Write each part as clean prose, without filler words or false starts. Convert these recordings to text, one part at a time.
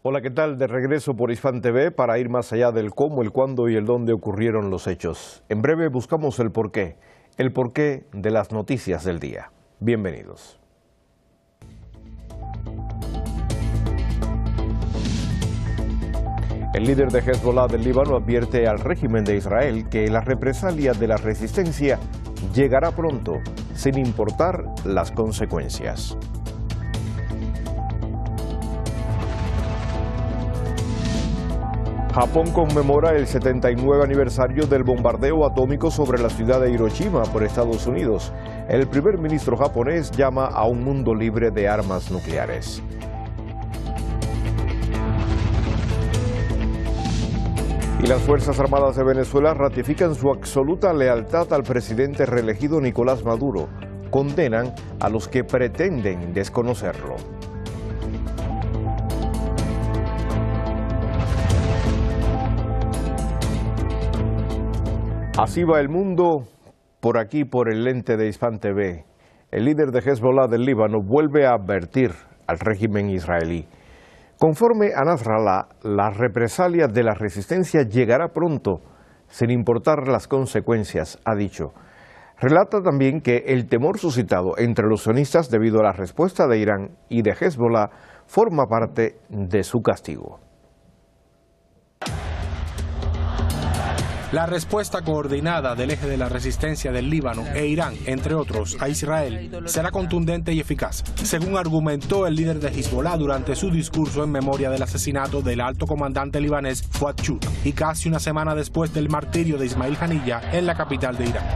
Hola, ¿qué tal? De regreso por Hispan TV para ir más allá del cómo, el cuándo y el dónde ocurrieron los hechos. En breve buscamos el porqué de las noticias del día. Bienvenidos. El líder de Hezbollah del Líbano advierte al régimen de Israel que la represalia de la resistencia llegará pronto, sin importar las consecuencias. Japón conmemora el 79 aniversario del bombardeo atómico sobre la ciudad de Hiroshima por Estados Unidos. El primer ministro japonés llama a un mundo libre de armas nucleares. Y las Fuerzas Armadas de Venezuela ratifican su absoluta lealtad al presidente reelegido Nicolás Maduro. Condenan a los que pretenden desconocerlo. Así va el mundo, por aquí, por el lente de Hispan TV. El líder de Hezbollah del Líbano vuelve a advertir al régimen israelí. Conforme a Nasrallah, la represalia de la resistencia llegará pronto, sin importar las consecuencias, ha dicho. Relata también que el temor suscitado entre los sionistas debido a la respuesta de Irán y de Hezbollah forma parte de su castigo. La respuesta coordinada del eje de la resistencia del Líbano e Irán, entre otros, a Israel, será contundente y eficaz, según argumentó el líder de Hezbollah durante su discurso en memoria del asesinato del alto comandante libanés Fuad Shukr, y casi una semana después del martirio de Ismail Haniyeh en la capital de Irán.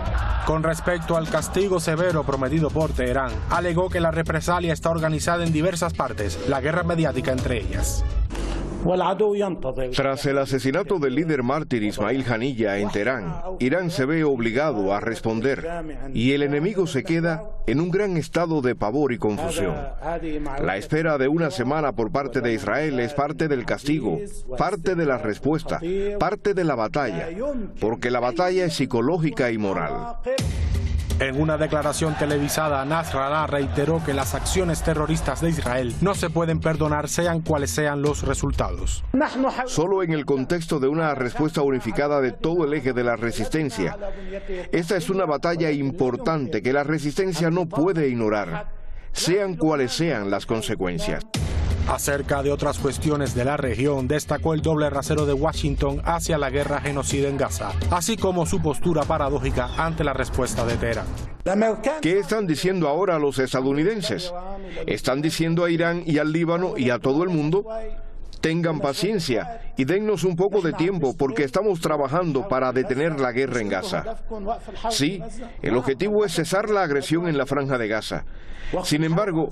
Con respecto al castigo severo prometido por Teherán, alegó que la represalia está organizada en diversas partes, la guerra mediática entre ellas. Tras el asesinato del líder mártir Ismail Haniyeh en Teherán, Irán se ve obligado a responder y el enemigo se queda en un gran estado de pavor y confusión. La espera de una semana por parte de Israel es parte del castigo, parte de la respuesta, parte de la batalla, porque la batalla es psicológica y moral. En una declaración televisada, Nasrallah reiteró que las acciones terroristas de Israel no se pueden perdonar, sean cuales sean los resultados. Solo en el contexto de una respuesta unificada de todo el eje de la resistencia. Esta es una batalla importante que la resistencia no puede ignorar, sean cuales sean las consecuencias. Acerca de otras cuestiones de la región, destacó el doble rasero de Washington hacia la guerra genocida en Gaza, así como su postura paradójica ante la respuesta de Teherán. ¿Qué están diciendo ahora los estadounidenses? Están diciendo a Irán y al Líbano y a todo el mundo: tengan paciencia y dennos un poco de tiempo porque estamos trabajando para detener la guerra en Gaza. Sí, el objetivo es cesar la agresión en la franja de Gaza. Sin embargo,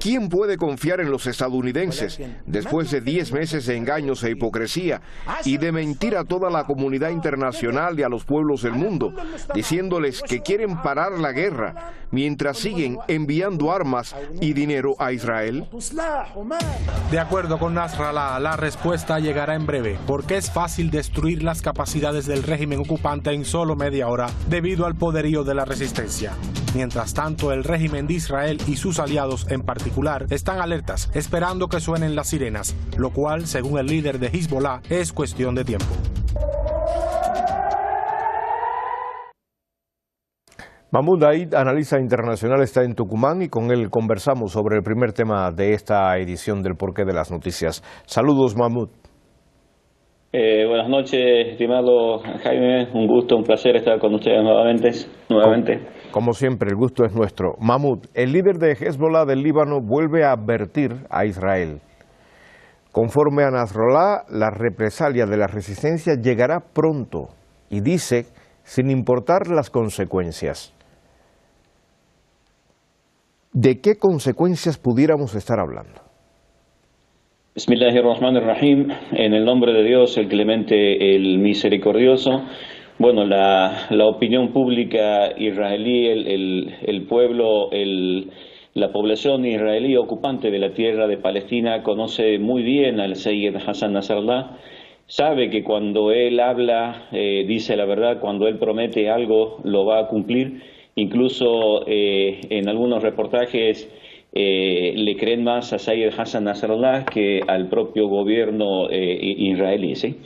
¿quién puede confiar en los estadounidenses después de 10 meses de engaños e hipocresía y de mentir a toda la comunidad internacional y a los pueblos del mundo, diciéndoles que quieren parar la guerra mientras siguen enviando armas y dinero a Israel? De acuerdo con Nasrallah, la respuesta llegará en breve, porque es fácil destruir las capacidades del régimen ocupante en solo media hora debido al poderío de la resistencia. Mientras tanto, el régimen de Israel y sus aliados en particular están alertas, esperando que suenen las sirenas, lo cual, según el líder de Hezbollah, es cuestión de tiempo. Mahmoud Aid, analista internacional, está en Tucumán y con él conversamos sobre el primer tema de esta edición del Porqué de las Noticias. Saludos, Mahmoud. Buenas noches, estimado Jaime. Un gusto, un placer estar con ustedes nuevamente. Como siempre, el gusto es nuestro. Mahmoud, el líder de Hezbollah del Líbano vuelve a advertir a Israel. Conforme a Nasrallah, la represalia de la resistencia llegará pronto y dice, sin importar las consecuencias. ¿De qué consecuencias pudiéramos estar hablando? Bismillahirrahmanirrahim, en el nombre de Dios, el clemente, el misericordioso. Bueno, la opinión pública israelí, el pueblo, la población israelí ocupante de la tierra de Palestina conoce muy bien al Sayyid Hassan Nasrallah. Sabe que cuando él habla, dice la verdad, cuando él promete algo, lo va a cumplir. Incluso en algunos reportajes le creen más a Sayed Hassan Nasrallah que al propio gobierno israelí, ¿sí?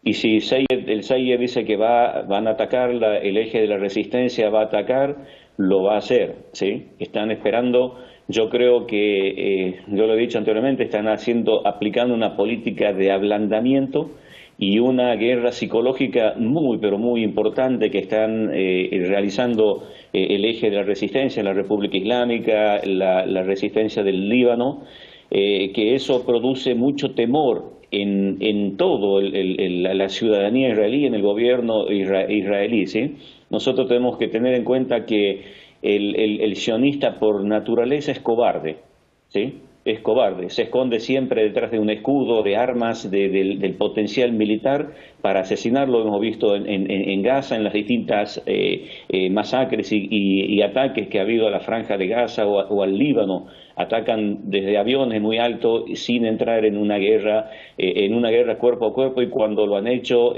Y si el Sayed dice que van a atacar el eje de la resistencia, va a atacar, lo va a hacer, ¿sí? Están esperando, yo creo que, yo lo he dicho anteriormente, están aplicando una política de ablandamiento y una guerra psicológica muy, pero muy importante que están realizando el eje de la resistencia, la República Islámica, la resistencia del Líbano, que eso produce mucho temor en todo la ciudadanía israelí, en el gobierno israelí, ¿sí? Nosotros tenemos que tener en cuenta que el sionista por naturaleza es cobarde, ¿sí? Es cobarde, se esconde siempre detrás de un escudo, de armas, del potencial militar para asesinarlo. Hemos visto en Gaza, en las distintas masacres y ataques que ha habido a la Franja de Gaza o al Líbano. Atacan desde aviones muy altos sin entrar en una guerra cuerpo a cuerpo, y cuando lo han hecho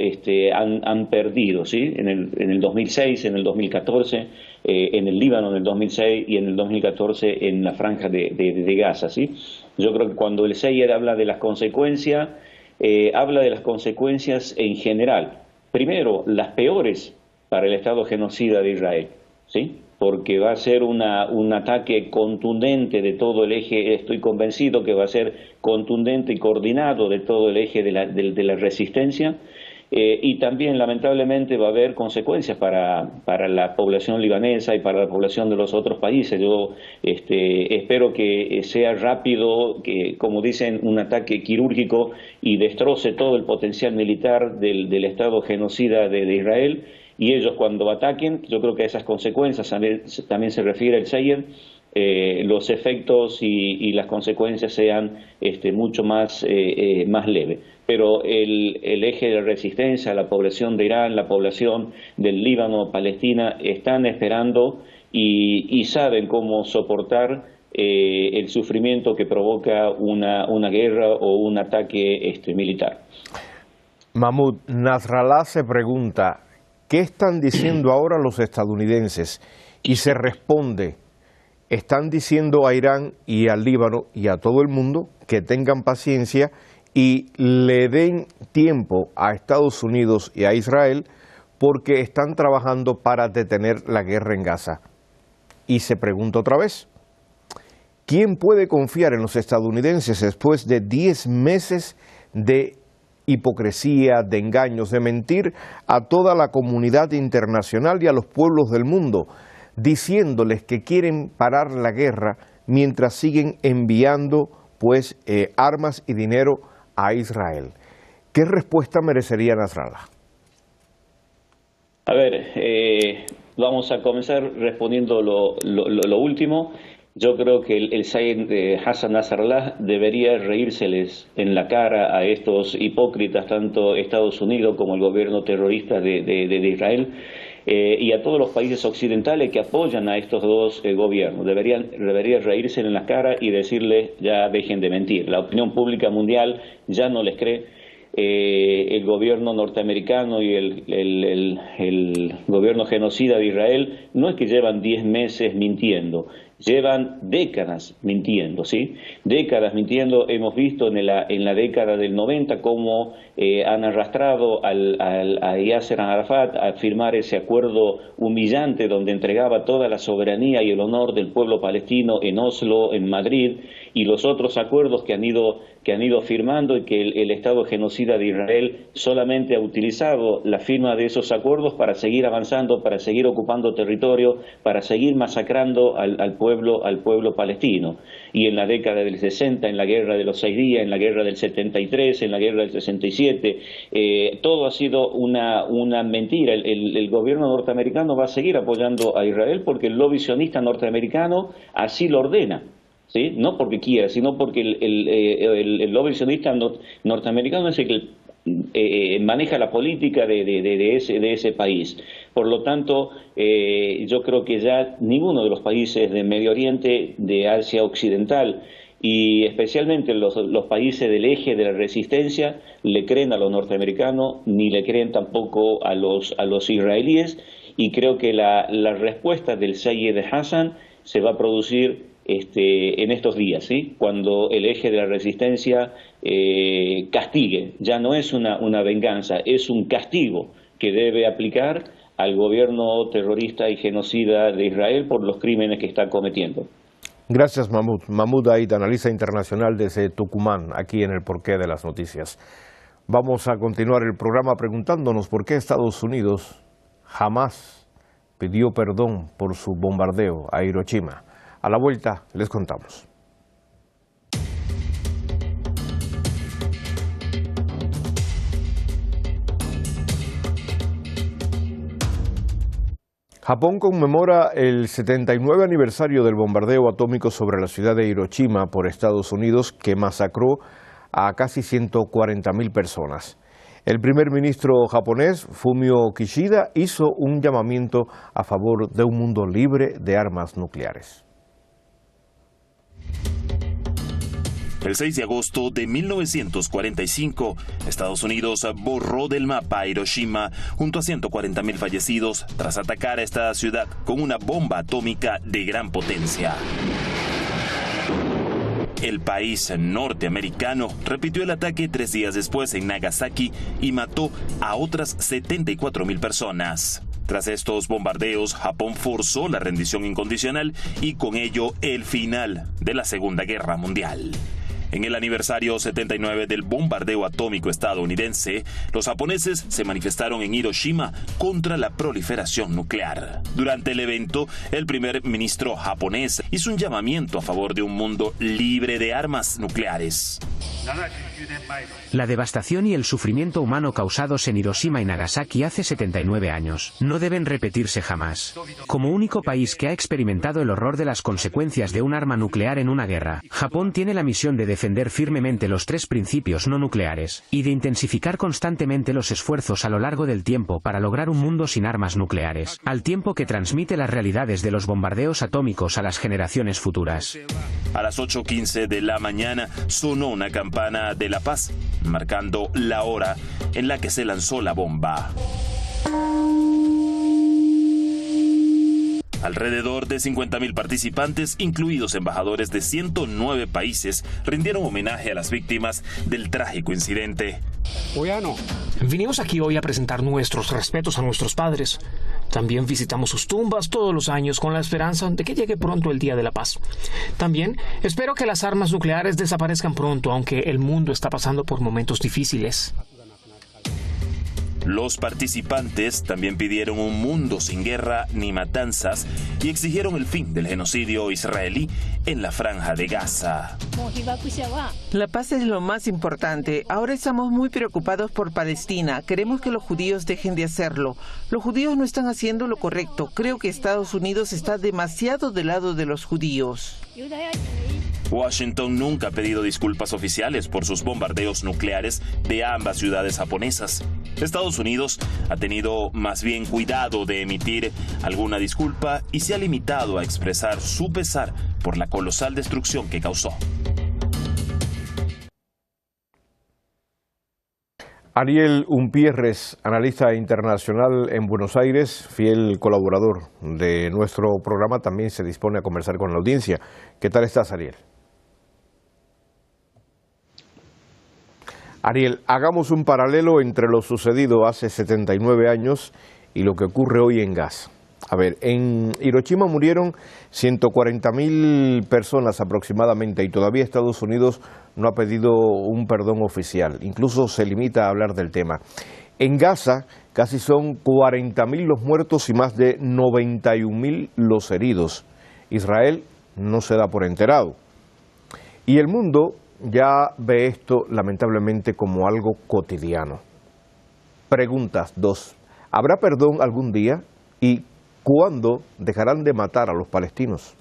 han perdido, ¿sí? En el 2006, en el 2014, en el Líbano en el 2006 y en el 2014 en la Franja de Gaza, ¿sí? Yo creo que cuando el Sayed habla de las consecuencias en general. Primero, las peores para el Estado genocida de Israel, ¿sí? Porque va a ser un ataque contundente de todo el eje, estoy convencido que va a ser contundente y coordinado de todo el eje de la resistencia, y también lamentablemente va a haber consecuencias para la población libanesa y para la población de los otros países. Yo espero que sea rápido, que, como dicen, un ataque quirúrgico y destroce todo el potencial militar del Estado genocida de Israel. Y ellos, cuando ataquen, yo creo que a esas consecuencias también se refiere el Sayed, los efectos y las consecuencias sean mucho más leves. Pero el eje de la resistencia, la población de Irán, la población del Líbano, Palestina, están esperando y saben cómo soportar el sufrimiento que provoca una guerra o un ataque militar. Mahmoud, Nasrallah se pregunta: ¿qué están diciendo ahora los estadounidenses? Y se responde: están diciendo a Irán y al Líbano y a todo el mundo que tengan paciencia y le den tiempo a Estados Unidos y a Israel, porque están trabajando para detener la guerra en Gaza. Y se pregunta otra vez: ¿quién puede confiar en los estadounidenses después de 10 meses de hipocresía, de engaños, de mentir a toda la comunidad internacional y a los pueblos del mundo, diciéndoles que quieren parar la guerra mientras siguen enviando armas y dinero a Israel? ¿Qué respuesta merecería Nasrallah? A ver, vamos a comenzar respondiendo lo último. Yo creo que el Sayed Hassan Nasrallah debería reírseles en la cara a estos hipócritas, tanto Estados Unidos como el gobierno terrorista de Israel, y a todos los países occidentales que apoyan a estos dos gobiernos. Debería reírse en la cara y decirles: ya dejen de mentir. La opinión pública mundial ya no les cree. El gobierno norteamericano y el gobierno genocida de Israel no es que llevan 10 meses mintiendo, llevan décadas mintiendo, ¿sí? Décadas mintiendo. Hemos visto en la década del 90 cómo han arrastrado a Yasser Arafat a firmar ese acuerdo humillante donde entregaba toda la soberanía y el honor del pueblo palestino en Oslo, en Madrid, y los otros acuerdos que han ido firmando, y que el Estado genocida de Israel solamente ha utilizado la firma de esos acuerdos para seguir avanzando, para seguir ocupando territorio, para seguir masacrando al pueblo palestino. Y en la década del 60, en la guerra de los 6 días, en la guerra del 73, en la guerra del 67, todo ha sido una mentira. El gobierno norteamericano va a seguir apoyando a Israel porque el lobby sionista norteamericano así lo ordena, ¿sí? No porque quiera, sino porque el lobby sionista norteamericano es el que maneja la política de ese país. Por lo tanto, yo creo que ya ninguno de los países de Medio Oriente, de Asia Occidental, y especialmente los países del eje de la resistencia, le creen a los norteamericanos, ni le creen tampoco a los israelíes, y creo que la respuesta del Sayed Hassan se va a producir en estos días, ¿sí? Cuando el eje de la resistencia castigue. Ya no es una venganza, es un castigo que debe aplicar al gobierno terrorista y genocida de Israel por los crímenes que está cometiendo. Gracias, Mahmoud. Mahmoud Aid, analista internacional desde Tucumán, aquí en el Porqué de las Noticias. Vamos a continuar el programa preguntándonos por qué Estados Unidos jamás pidió perdón por su bombardeo a Hiroshima. A la vuelta les contamos. Japón conmemora el 79 aniversario del bombardeo atómico sobre la ciudad de Hiroshima por Estados Unidos, que masacró a casi 140.000 personas. El primer ministro japonés, Fumio Kishida, hizo un llamamiento a favor de un mundo libre de armas nucleares. El 6 de agosto de 1945, Estados Unidos borró del mapa a Hiroshima junto a 140.000 fallecidos tras atacar a esta ciudad con una bomba atómica de gran potencia. El país norteamericano repitió el ataque 3 días después en Nagasaki y mató a otras 74.000 personas. Tras estos bombardeos, Japón forzó la rendición incondicional y con ello el final de la Segunda Guerra Mundial. En el aniversario 79 del bombardeo atómico estadounidense, los japoneses se manifestaron en Hiroshima contra la proliferación nuclear. Durante el evento, el primer ministro japonés hizo un llamamiento a favor de un mundo libre de armas nucleares. La devastación y el sufrimiento humano causados en Hiroshima y Nagasaki hace 79 años no deben repetirse jamás. Como único país que ha experimentado el horror de las consecuencias de un arma nuclear en una guerra, Japón tiene la misión de defender firmemente los 3 principios no nucleares y de intensificar constantemente los esfuerzos a lo largo del tiempo para lograr un mundo sin armas nucleares, al tiempo que transmite las realidades de los bombardeos atómicos a las generaciones futuras. A las 8:15 de la mañana sonó una campana de la paz, marcando la hora en la que se lanzó la bomba. Alrededor de 50.000 participantes, incluidos embajadores de 109 países, rindieron homenaje a las víctimas del trágico incidente. Vinimos aquí hoy a presentar nuestros respetos a nuestros padres. También visitamos sus tumbas todos los años con la esperanza de que llegue pronto el Día de la Paz. También espero que las armas nucleares desaparezcan pronto, aunque el mundo está pasando por momentos difíciles. Los participantes también pidieron un mundo sin guerra ni matanzas y exigieron el fin del genocidio israelí en la Franja de Gaza. La paz es lo más importante. Ahora estamos muy preocupados por Palestina. Queremos que los judíos dejen de hacerlo. Los judíos no están haciendo lo correcto. Creo que Estados Unidos está demasiado del lado de los judíos. Washington nunca ha pedido disculpas oficiales por sus bombardeos nucleares de ambas ciudades japonesas. Estados Unidos ha tenido más bien cuidado de emitir alguna disculpa y se ha limitado a expresar su pesar por la colosal destrucción que causó. Ariel Umpierres, analista internacional en Buenos Aires, fiel colaborador de nuestro programa, también se dispone a conversar con la audiencia. ¿Qué tal estás, Ariel? Ariel, hagamos un paralelo entre lo sucedido hace 79 años y lo que ocurre hoy en Gaza. A ver, en Hiroshima murieron 140.000 personas aproximadamente y todavía Estados Unidos no ha pedido un perdón oficial, incluso se limita a hablar del tema. En Gaza casi son 40.000 los muertos y más de 91.000 los heridos. Israel no se da por enterado. Y el mundo ya ve esto lamentablemente como algo cotidiano. Preguntas 2. ¿Habrá perdón algún día? ¿Y cuándo dejarán de matar a los palestinos?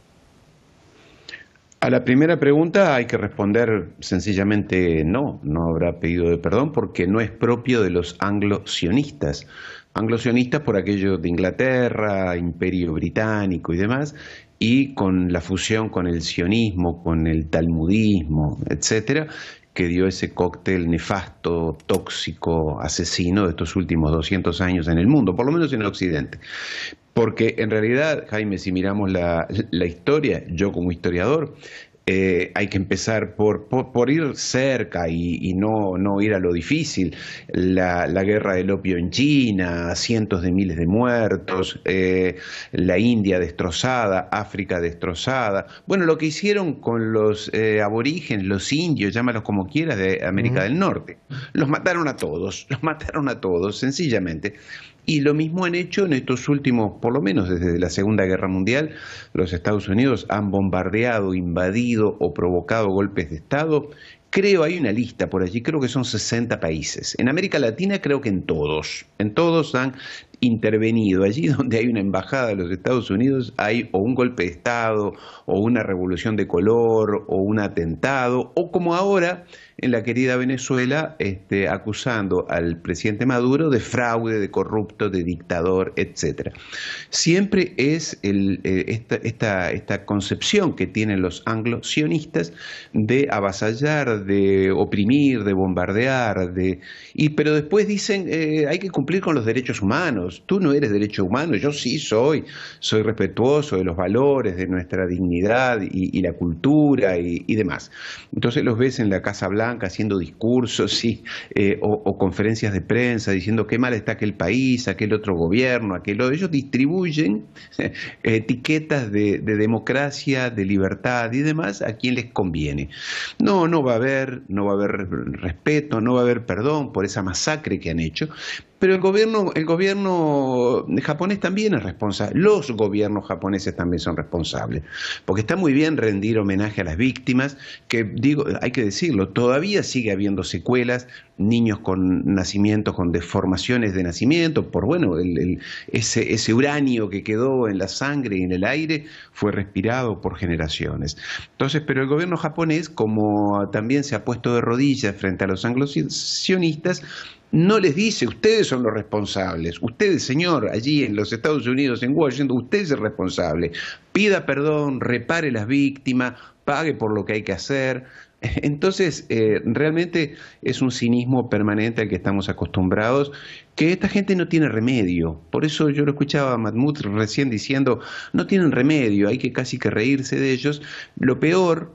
A la primera pregunta hay que responder sencillamente no habrá pedido de perdón porque no es propio de los anglo-sionistas. Anglo-sionistas por aquello de Inglaterra, Imperio Británico y demás, y con la fusión con el sionismo, con el talmudismo, etcétera, que dio ese cóctel nefasto, tóxico, asesino de estos últimos 200 años en el mundo, por lo menos en el Occidente. Porque en realidad, Jaime, si miramos la historia, yo como historiador, hay que empezar por ir cerca y no ir a lo difícil. La guerra del opio en China, cientos de miles de muertos, la India destrozada, África destrozada. Bueno, lo que hicieron con los aborígenes, los indios, llámalos como quieras, de América del Norte. Los mataron a todos, sencillamente. Y lo mismo han hecho en estos últimos, por lo menos desde la Segunda Guerra Mundial, los Estados Unidos han bombardeado, invadido o provocado golpes de Estado. Creo, hay una lista por allí, creo que son 60 países. En América Latina creo que en todos han intervenido. Allí donde hay una embajada de los Estados Unidos hay o un golpe de Estado, o una revolución de color, o un atentado, o como ahora en la querida Venezuela, acusando al presidente Maduro de fraude, de corrupto, de dictador, etcétera. Siempre es esta concepción que tienen los anglo-sionistas de avasallar, de oprimir, de bombardear, pero después dicen hay que cumplir con los derechos humanos. Tú no eres derecho humano, yo sí soy respetuoso de los valores, de nuestra dignidad y la cultura y demás. Entonces los ves en la Casa Blanca haciendo discursos o conferencias de prensa diciendo qué mal está aquel país, aquel otro gobierno, ellos distribuyen etiquetas de democracia, de libertad y demás a quien les conviene. No va a haber respeto, no va a haber perdón por esa masacre que han hecho. Pero el gobierno japonés también es responsable, los gobiernos japoneses también son responsables, porque está muy bien rendir homenaje a las víctimas, que hay que decirlo, todavía sigue habiendo secuelas, niños con nacimientos, con deformaciones de nacimiento, ese uranio que quedó en la sangre y en el aire fue respirado por generaciones. Entonces, pero el gobierno japonés, como también se ha puesto de rodillas frente a los anglo-sionistas, no les dice, ustedes son los responsables, ustedes, señor, allí en los Estados Unidos, en Washington, usted es el responsable, pida perdón, repare las víctimas, pague por lo que hay que hacer. Entonces, realmente es un cinismo permanente al que estamos acostumbrados, que esta gente no tiene remedio. Por eso yo lo escuchaba a Mahmoud recién diciendo, no tienen remedio, hay que casi que reírse de ellos. Lo peor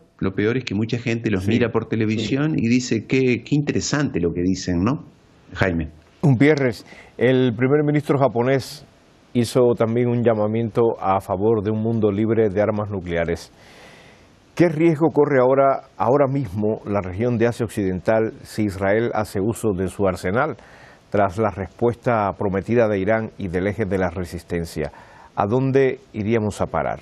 es que mucha gente los mira por televisión y dice, qué interesante lo que dicen, ¿no? Jaime. Gutiérrez, el primer ministro japonés hizo también un llamamiento a favor de un mundo libre de armas nucleares. ¿Qué riesgo corre ahora mismo la región de Asia Occidental si Israel hace uso de su arsenal tras la respuesta prometida de Irán y del eje de la resistencia? ¿A dónde iríamos a parar?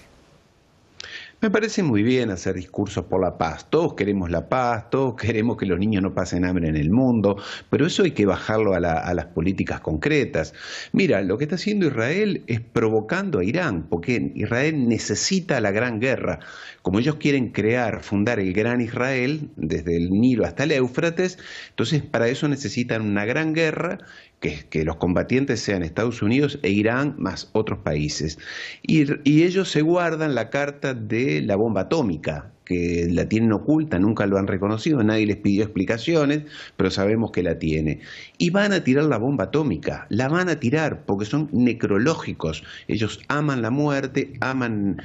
Me parece muy bien hacer discursos por la paz. Todos queremos la paz, todos queremos que los niños no pasen hambre en el mundo, pero eso hay que bajarlo a las políticas concretas. Mira, lo que está haciendo Israel es provocando a Irán, porque Israel necesita la gran guerra. Como ellos quieren fundar el gran Israel, desde el Nilo hasta el Éufrates, entonces para eso necesitan una gran guerra, que los combatientes sean Estados Unidos e Irán más otros países. Y ellos se guardan la carta de la bomba atómica, que la tienen oculta, nunca lo han reconocido, nadie les pidió explicaciones, pero sabemos que la tiene. Y van a tirar la bomba atómica, la van a tirar porque son necrológicos. Ellos aman la muerte, aman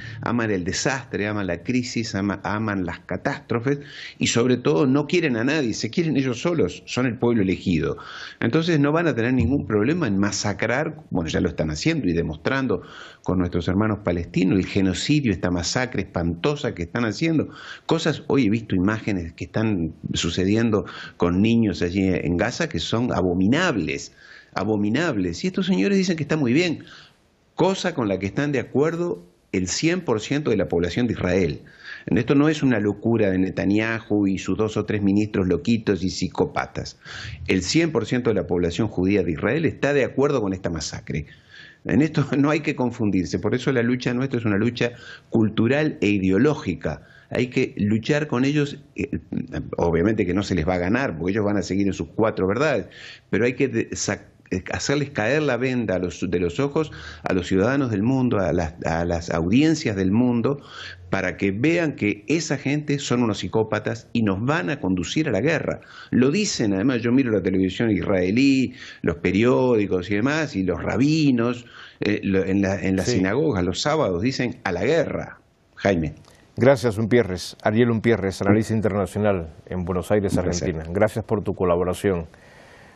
el desastre, aman la crisis, aman las catástrofes y sobre todo no quieren a nadie, se quieren ellos solos, son el pueblo elegido. Entonces no van a tener ningún problema en masacrar, bueno, ya lo están haciendo y demostrando con nuestros hermanos palestinos, el genocidio, esta masacre espantosa que están haciendo. Cosas, hoy he visto imágenes que están sucediendo con niños allí en Gaza que son abominables, y estos señores dicen que está muy bien, cosa con la que están de acuerdo el 100% de la población de Israel. Esto no es una locura de Netanyahu y sus 2 o 3 ministros loquitos y psicópatas. El 100% de la población judía de Israel está de acuerdo con esta masacre. En esto no hay que confundirse, por eso la lucha nuestra es una lucha cultural e ideológica. Hay que luchar con ellos, obviamente que no se les va a ganar, porque ellos van a seguir en sus 4 verdades, pero hay que hacerles caer la venda de los ojos a los ciudadanos del mundo, a las audiencias del mundo, para que vean que esa gente son unos psicópatas y nos van a conducir a la guerra. Lo dicen, además yo miro la televisión israelí, los periódicos y demás, y los rabinos en las sinagogas los sábados dicen a la guerra. Jaime. Gracias, Umpierres. Ariel Umpierres, analista internacional en Buenos Aires, Argentina. Gracias por tu colaboración.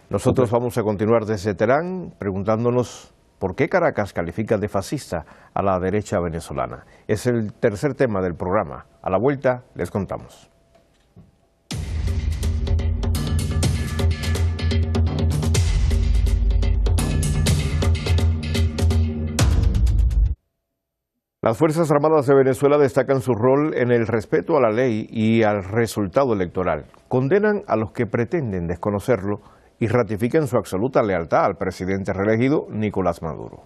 Nosotros vamos a continuar desde Teherán preguntándonos por qué Caracas califica de fascista a la derecha venezolana. Es el tercer tema del programa. A la vuelta les contamos. Las Fuerzas Armadas de Venezuela destacan su rol en el respeto a la ley y al resultado electoral. Condenan a los que pretenden desconocerlo y ratifican su absoluta lealtad al presidente reelegido Nicolás Maduro.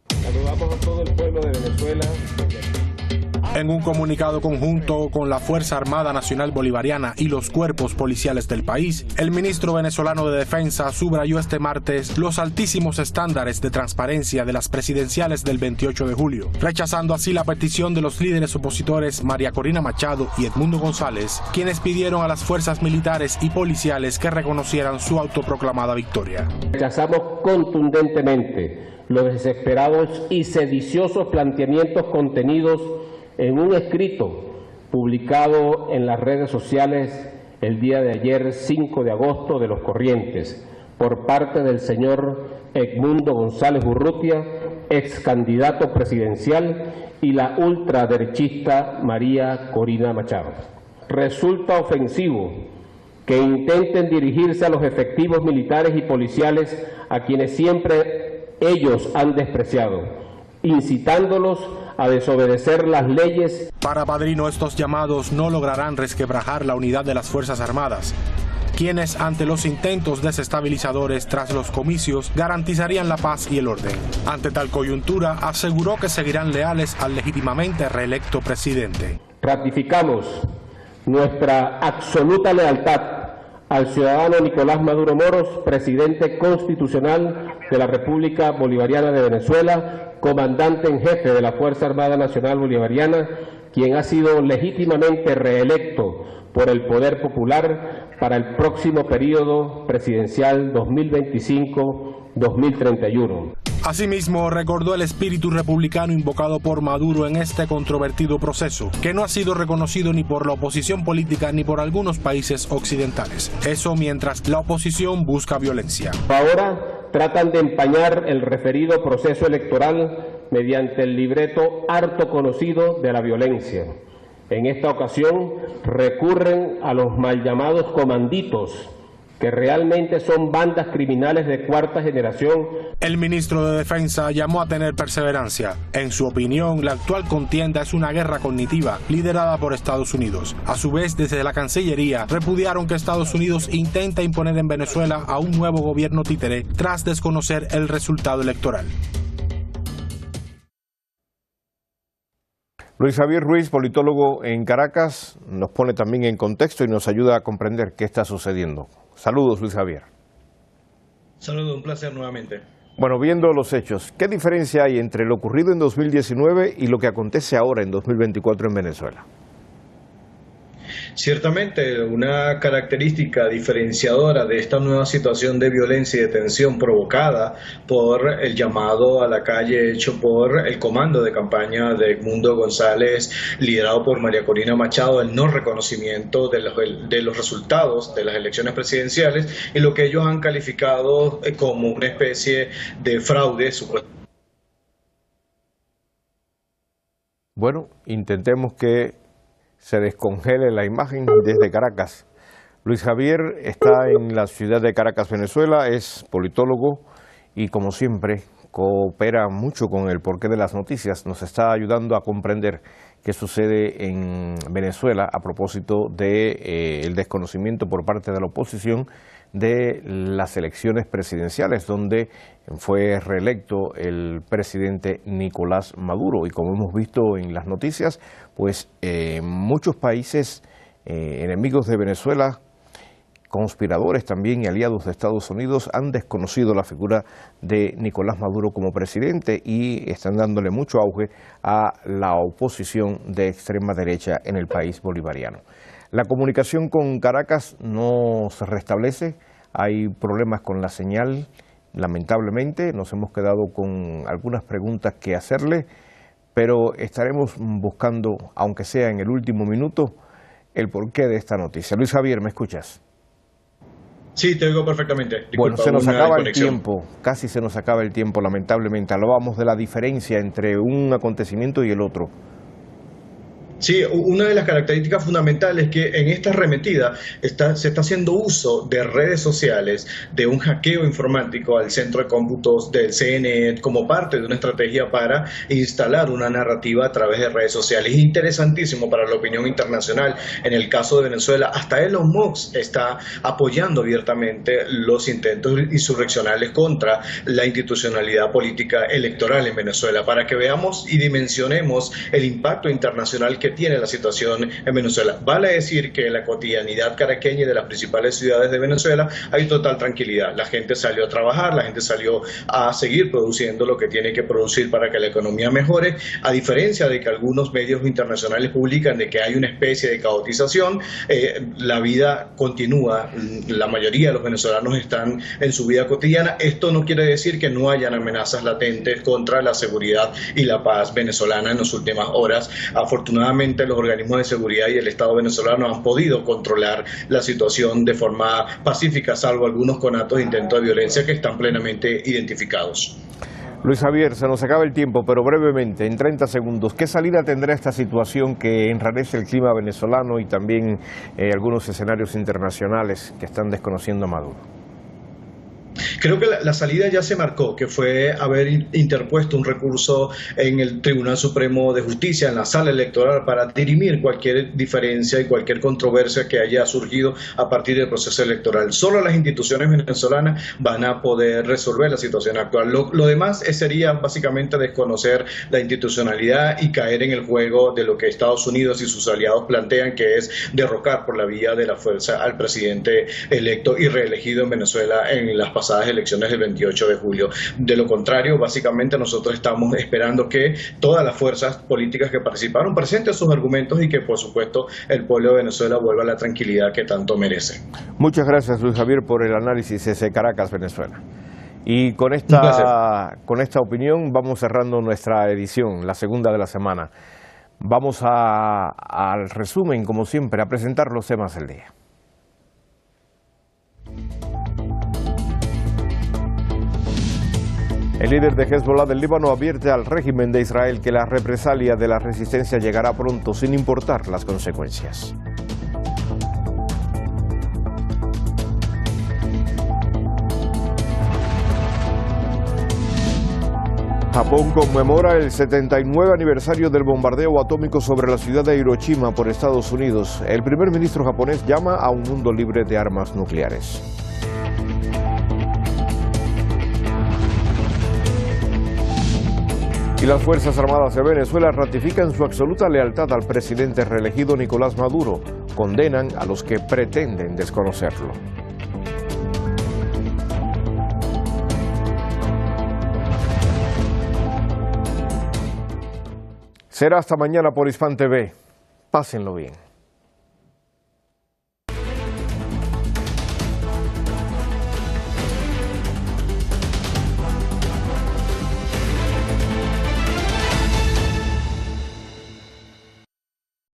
Saludamos a todo el pueblo de Venezuela. En un comunicado conjunto con la Fuerza Armada Nacional Bolivariana y los cuerpos policiales del país, el ministro venezolano de Defensa subrayó este martes los altísimos estándares de transparencia de las presidenciales del 28 de julio, rechazando así la petición de los líderes opositores María Corina Machado y Edmundo González, quienes pidieron a las fuerzas militares y policiales que reconocieran su autoproclamada victoria. Rechazamos contundentemente los desesperados y sediciosos planteamientos contenidos en un escrito publicado en las redes sociales el día de ayer, 5 de agosto, de los corrientes, por parte del señor Edmundo González Urrutia, ex candidato presidencial, y la ultraderechista María Corina Machado. Resulta ofensivo que intenten dirigirse a los efectivos militares y policiales a quienes siempre ellos han despreciado, incitándolos a desobedecer las leyes. Para Padrino, estos llamados no lograrán resquebrajar la unidad de las Fuerzas Armadas, quienes ante los intentos desestabilizadores tras los comicios garantizarían la paz y el orden. Ante tal coyuntura, aseguró que seguirán leales al legítimamente reelecto presidente. Ratificamos nuestra absoluta lealtad al ciudadano Nicolás Maduro Moros, presidente constitucional de la República Bolivariana de Venezuela, comandante en jefe de la Fuerza Armada Nacional Bolivariana, quien ha sido legítimamente reelecto por el Poder Popular para el próximo periodo presidencial 2025-2031. Asimismo, recordó el espíritu republicano invocado por Maduro en este controvertido proceso, que no ha sido reconocido ni por la oposición política ni por algunos países occidentales. Eso mientras la oposición busca violencia. Ahora tratan de empañar el referido proceso electoral mediante el libreto harto conocido de la violencia. En esta ocasión recurren a los mal llamados comanditos, que realmente son bandas criminales de cuarta generación. El ministro de Defensa llamó a tener perseverancia. En su opinión, la actual contienda es una guerra cognitiva liderada por Estados Unidos. A su vez, desde la Cancillería repudiaron que Estados Unidos intenta imponer en Venezuela a un nuevo gobierno títere tras desconocer el resultado electoral. Luis Javier Ruiz, politólogo en Caracas, nos pone también en contexto y nos ayuda a comprender qué está sucediendo. Saludos, Luis Javier. Saludos, un placer nuevamente. Bueno, viendo los hechos, ¿qué diferencia hay entre lo ocurrido en 2019 y lo que acontece ahora en 2024 en Venezuela? Ciertamente, una característica diferenciadora de esta nueva situación de violencia y de tensión provocada por el llamado a la calle hecho por el comando de campaña de Edmundo González, liderado por María Corina Machado, el no reconocimiento de los resultados de las elecciones presidenciales y lo que ellos han calificado como una especie de fraude. Bueno, intentemos que se descongele la imagen desde Caracas. Luis Javier está en la ciudad de Caracas, Venezuela, es politólogo y como siempre coopera mucho con el porqué de las noticias. Nos está ayudando a comprender qué sucede en Venezuela a propósito de el desconocimiento por parte de la oposición de las elecciones presidenciales, donde fue reelecto el presidente Nicolás Maduro. Y como hemos visto en las noticias, pues muchos países enemigos de Venezuela conspiradores también y aliados de Estados Unidos han desconocido la figura de Nicolás Maduro como presidente y están dándole mucho auge a la oposición de extrema derecha en el país bolivariano. La comunicación con Caracas no se restablece, hay problemas con la señal, lamentablemente. Nos hemos quedado con algunas preguntas que hacerle, pero estaremos buscando, aunque sea en el último minuto, el porqué de esta noticia. Luis Javier, ¿me escuchas? Sí, te oigo perfectamente. Disculpa, bueno, se nos acaba el tiempo, casi se nos acaba el tiempo, lamentablemente. Hablábamos de la diferencia entre un acontecimiento y el otro. Sí, una de las características fundamentales es que en esta arremetida se está haciendo uso de redes sociales, de un hackeo informático al centro de cómputos del CNE como parte de una estrategia para instalar una narrativa a través de redes sociales. Interesantísimo para la opinión internacional. En el caso de Venezuela, hasta Elon Musk está apoyando abiertamente los intentos insurreccionales contra la institucionalidad política electoral en Venezuela, para que veamos y dimensionemos el impacto internacional que tiene la situación en Venezuela. Vale decir que en la cotidianidad caraqueña y de las principales ciudades de Venezuela hay total tranquilidad. La gente salió a trabajar, la gente salió a seguir produciendo lo que tiene que producir para que la economía mejore, a diferencia de que algunos medios internacionales publican de que hay una especie de caotización. La vida continúa, la mayoría de los venezolanos están en su vida cotidiana. Esto no quiere decir que no hayan amenazas latentes contra la seguridad y la paz venezolana en las últimas horas. Afortunadamente, los organismos de seguridad y el Estado venezolano han podido controlar la situación de forma pacífica, salvo algunos conatos de intento de violencia que están plenamente identificados. Luis Javier, se nos acaba el tiempo, pero brevemente, en 30 segundos, ¿qué salida tendrá esta situación que enrarece el clima venezolano y también algunos escenarios internacionales que están desconociendo a Maduro? Creo que la salida ya se marcó, que fue haber interpuesto un recurso en el Tribunal Supremo de Justicia, en la sala electoral, para dirimir cualquier diferencia y cualquier controversia que haya surgido a partir del proceso electoral. Solo las instituciones venezolanas van a poder resolver la situación actual. Lo demás sería básicamente desconocer la institucionalidad y caer en el juego de lo que Estados Unidos y sus aliados plantean, que es derrocar por la vía de la fuerza al presidente electo y reelegido en Venezuela en las pasadas elecciones del 28 de julio. De lo contrario, básicamente nosotros estamos esperando que todas las fuerzas políticas que participaron presenten sus argumentos y que, por supuesto, el pueblo de Venezuela vuelva a la tranquilidad que tanto merece. Muchas gracias, Luis Javier, por el análisis desde Caracas, Venezuela. Y con esta opinión vamos cerrando nuestra edición, la segunda de la semana. Vamos al resumen, como siempre, a presentar los temas del día. El líder de Hezbollah del Líbano advierte al régimen de Israel que la represalia de la resistencia llegará pronto, sin importar las consecuencias. Japón conmemora el 79 aniversario del bombardeo atómico sobre la ciudad de Hiroshima por Estados Unidos. El primer ministro japonés llama a un mundo libre de armas nucleares. Y las Fuerzas Armadas de Venezuela ratifican su absoluta lealtad al presidente reelegido Nicolás Maduro. Condenan a los que pretenden desconocerlo. Será hasta mañana por Hispam TV. Pásenlo bien.